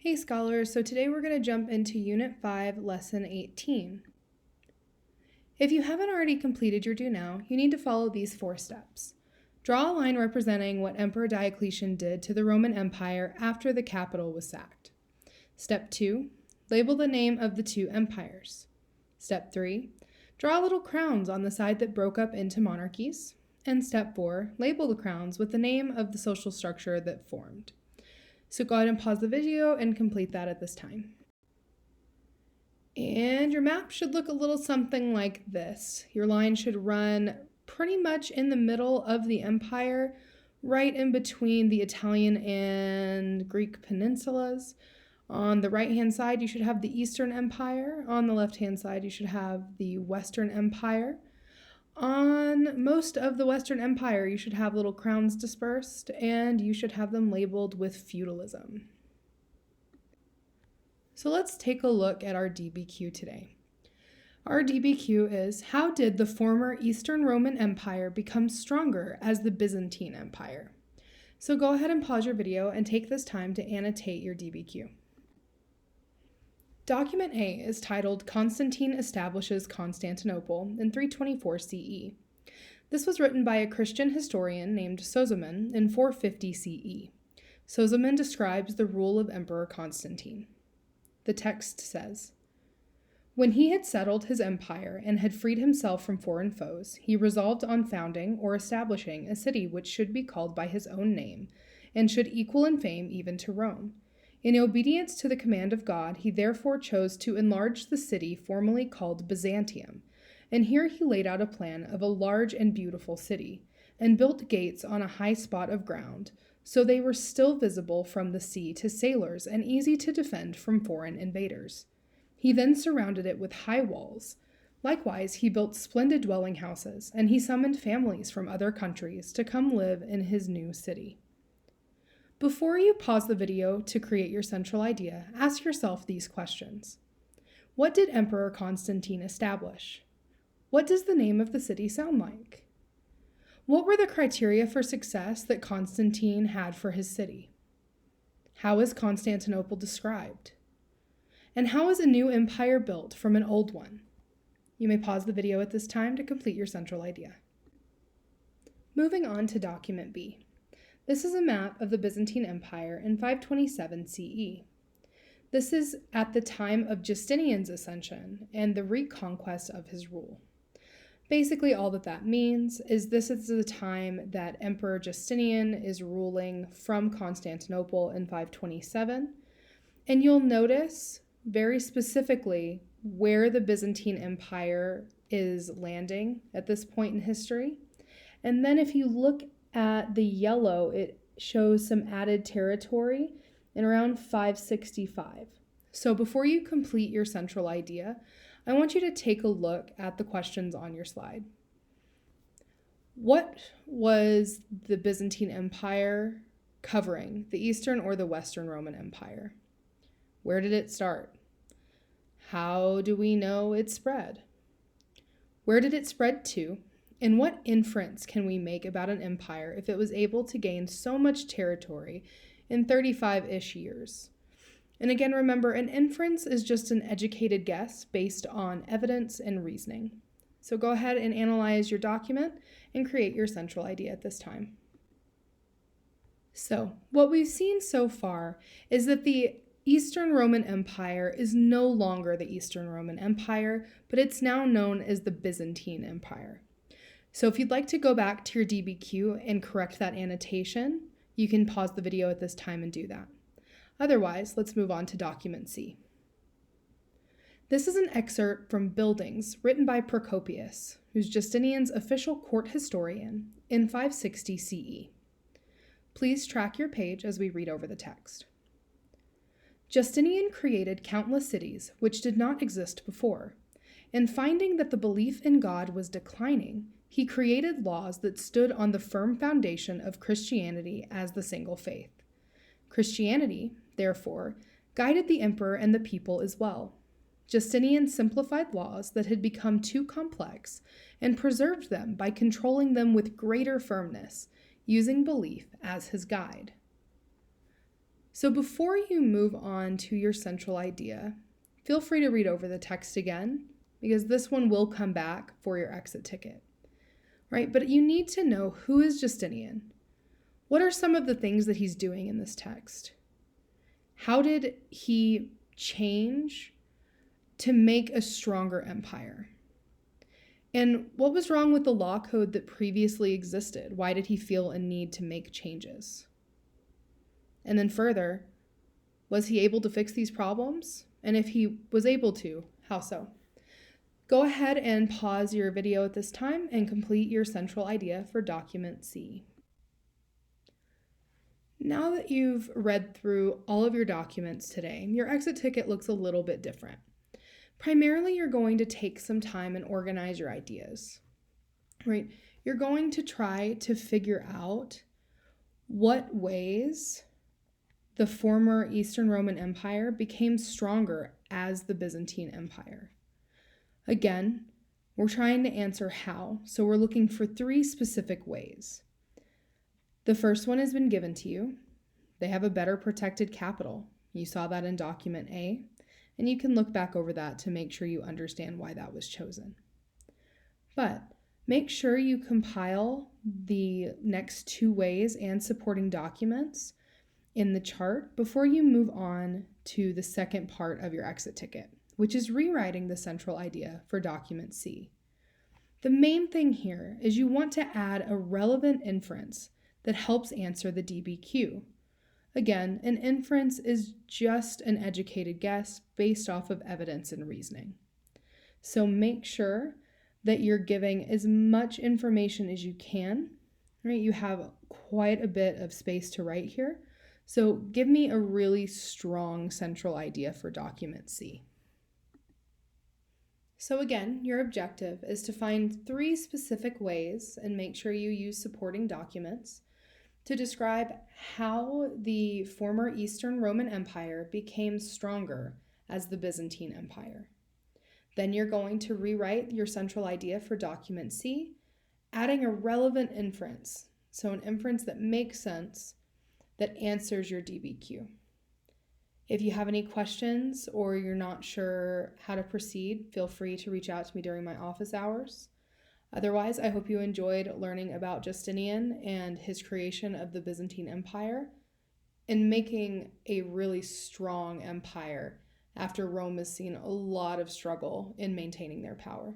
Hey scholars, so today we're going to jump into Unit 5, Lesson 18. If you haven't already completed your Do Now, you need to follow these 4 steps. Draw a line representing what Emperor Diocletian did to the Roman Empire after the capital was sacked. Step 2, label the name of the 2 empires. Step 3, draw little crowns on the side that broke up into monarchies. And Step 4, label the crowns with the name of the social structure that formed. So go ahead and pause the video and complete that at this time. And your map should look a little something like this. Your line should run pretty much in the middle of the empire, right in between the Italian and Greek peninsulas. On the right-hand side, you should have the Eastern Empire. On the left-hand side, you should have the Western Empire. On most of the Western Empire, you should have little crowns dispersed, and you should have them labeled with feudalism. So let's take a look at our DBQ today. Our DBQ is, how did the former Eastern Roman Empire become stronger as the Byzantine Empire? So go ahead and pause your video and take this time to annotate your DBQ. Document A is titled Constantine Establishes Constantinople in 324 CE. This was written by a Christian historian named Sozomen in 450 CE. Sozomen describes the rule of Emperor Constantine. The text says, "When he had settled his empire and had freed himself from foreign foes, he resolved on founding or establishing a city which should be called by his own name, and should equal in fame even to Rome. In obedience to the command of God, he therefore chose to enlarge the city formerly called Byzantium, and here he laid out a plan of a large and beautiful city, and built gates on a high spot of ground, so they were still visible from the sea to sailors and easy to defend from foreign invaders. He then surrounded it with high walls. Likewise, he built splendid dwelling houses, and he summoned families from other countries to come live in his new city." Before you pause the video to create your central idea, ask yourself these questions. What did Emperor Constantine establish? What does the name of the city sound like? What were the criteria for success that Constantine had for his city? How is Constantinople described? And how is a new empire built from an old one? You may pause the video at this time to complete your central idea. Moving on to Document B. This is a map of the Byzantine Empire in 527 CE. This is at the time of Justinian's ascension and the reconquest of his rule. Basically, all that means is this is the time that Emperor Justinian is ruling from Constantinople in 527. And you'll notice very specifically where the Byzantine Empire is landing at this point in history. And then if you look at the yellow, it shows some added territory in around 565. So before you complete your central idea, I want you to take a look at the questions on your slide. What was the Byzantine Empire covering, the Eastern or the Western Roman Empire? Where did it start? How do we know it spread? Where did it spread to? And what inference can we make about an empire if it was able to gain so much territory in 35-ish years? And again, remember, an inference is just an educated guess based on evidence and reasoning. So go ahead and analyze your document and create your central idea at this time. So what we've seen so far is that the Eastern Roman Empire is no longer the Eastern Roman Empire, but it's now known as the Byzantine Empire. So if you'd like to go back to your DBQ and correct that annotation, you can pause the video at this time and do that. Otherwise, let's move on to Document C. This is an excerpt from Buildings written by Procopius, who's Justinian's official court historian, in 560 CE. Please track your page as we read over the text. Justinian created countless cities which did not exist before, and finding that the belief in God was declining, he created laws that stood on the firm foundation of Christianity as the single faith. Christianity, therefore, guided the emperor and the people as well. Justinian simplified laws that had become too complex and preserved them by controlling them with greater firmness, using belief as his guide. So before you move on to your central idea, feel free to read over the text again, because this one will come back for your exit ticket, right? But you need to know, who is Justinian? What are some of the things that he's doing in this text? How did he change to make a stronger empire? And what was wrong with the law code that previously existed? Why did he feel a need to make changes? And then further, was he able to fix these problems? And if he was able to, how so? Go ahead and pause your video at this time and complete your central idea for document C. Now that you've read through all of your documents today, your exit ticket looks a little bit different. Primarily, you're going to take some time and organize your ideas, right? You're going to try to figure out what ways the former Eastern Roman Empire became stronger as the Byzantine Empire. Again, we're trying to answer how, so we're looking for 3 specific ways. The first one has been given to you. They have a better protected capital. You saw that in document A, and you can look back over that to make sure you understand why that was chosen. But make sure you compile the next 2 ways and supporting documents in the chart before you move on to the second part of your exit ticket, which is rewriting the central idea for document C. The main thing here is you want to add a relevant inference that helps answer the DBQ. Again, an inference is just an educated guess based off of evidence and reasoning. So make sure that you're giving as much information as you can, right? You have quite a bit of space to write here. So give me a really strong central idea for document C. So again, your objective is to find 3 specific ways, and make sure you use supporting documents, to describe how the former Eastern Roman Empire became stronger as the Byzantine Empire. Then you're going to rewrite your central idea for document C, adding a relevant inference, so an inference that makes sense, that answers your DBQ. If you have any questions or you're not sure how to proceed, feel free to reach out to me during my office hours. Otherwise, I hope you enjoyed learning about Justinian and his creation of the Byzantine Empire and making a really strong empire after Rome has seen a lot of struggle in maintaining their power.